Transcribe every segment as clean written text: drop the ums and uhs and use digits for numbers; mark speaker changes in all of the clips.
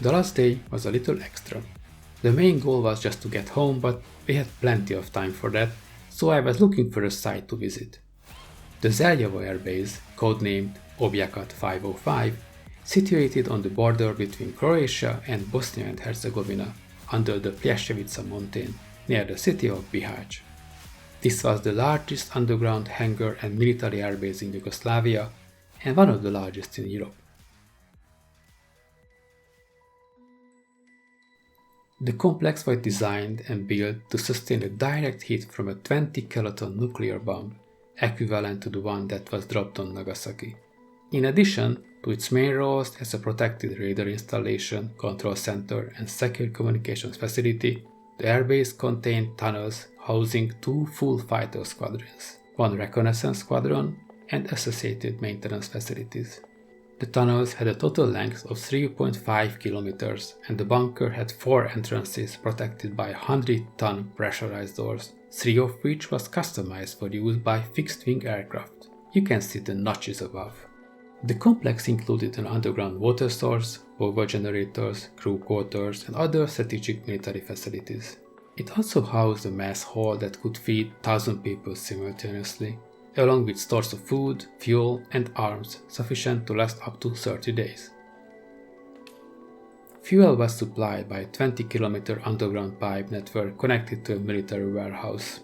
Speaker 1: The last day was a little extra. The main goal was just to get home, but we had plenty of time for that, so I was looking for a site to visit. The Željava Air Base, codenamed Objekat 505, situated on the border between Croatia and Bosnia and Herzegovina, under the Pljesevica mountain, near the city of Bihać. This was the largest underground hangar and military airbase in Yugoslavia, and one of the largest in Europe. The complex was designed and built to sustain a direct hit from a 20-kiloton nuclear bomb, equivalent to the one that was dropped on Nagasaki. In addition to its main roles as a protected radar installation, control center, and secure communications facility, the airbase contained tunnels housing 2 full fighter squadrons, 1 reconnaissance squadron, and associated maintenance facilities. The tunnels had a total length of 3.5 kilometers, and the bunker had 4 entrances protected by 100-ton pressurized doors, 3 of which was customized for use by fixed-wing aircraft. You can see the notches above. The complex included an underground water source, power generators, crew quarters, and other strategic military facilities. It also housed a mess hall that could feed 1,000 people simultaneously, along with stores of food, fuel, and arms sufficient to last up to 30 days. Fuel was supplied by a 20-kilometer underground pipe network connected to a military warehouse.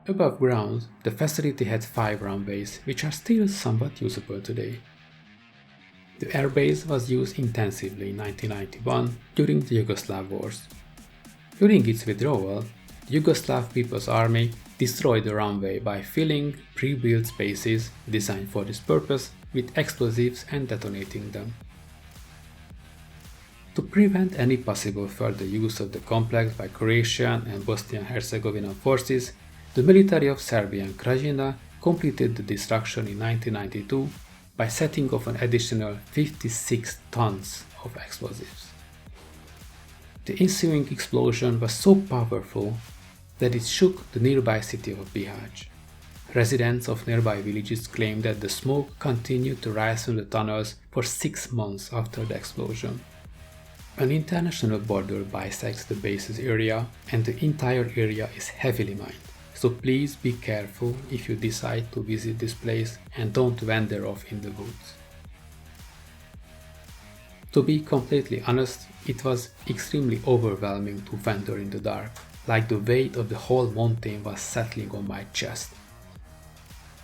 Speaker 1: Above ground, the facility had 5 runways, which are still somewhat usable today. The airbase was used intensively in 1991 during the Yugoslav wars. During its withdrawal, the Yugoslav People's Army destroyed the runway by filling pre-built spaces designed for this purpose with explosives and detonating them. To prevent any possible further use of the complex by Croatian and Bosnian-Herzegovina forces, the military of Serbia and Krajina completed the destruction in 1992 by setting off an additional 56 tons of explosives. The ensuing explosion was so powerful that it shook the nearby city of Bihać. Residents of nearby villages claimed that the smoke continued to rise from the tunnels for 6 months after the explosion. An international border bisects the base's area, and the entire area is heavily mined. So please be careful if you decide to visit this place and don't wander off in the woods. To be completely honest, it was extremely overwhelming to wander in the dark, like the weight of the whole mountain was settling on my chest.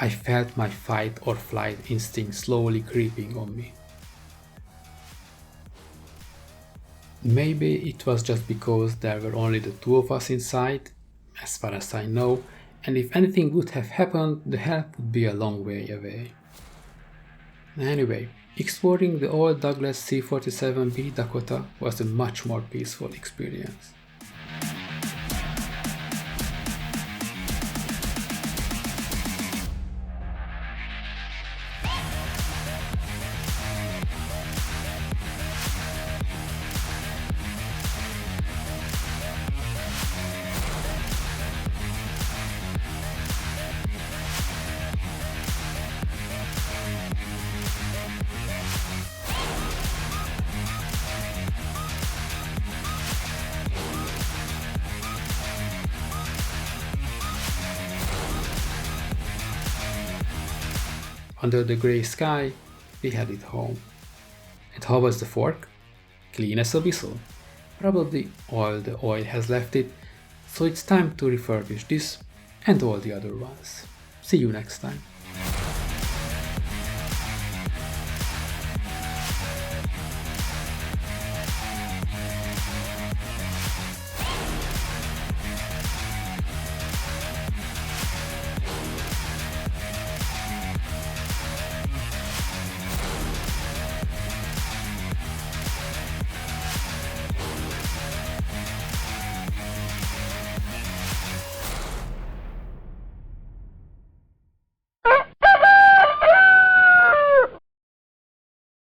Speaker 1: I felt my fight or flight instinct slowly creeping on me. Maybe it was just because there were only the 2 of us inside, as far as I know, and if anything would have happened, the help would be a long way away. Anyway, Exploring the old Douglas C-47B Dakota was a much more peaceful experience. Under the grey sky, we headed home. And how was the fork? Clean as a whistle. Probably all the oil has left it, so it's time to refurbish this and all the other ones. See you next time.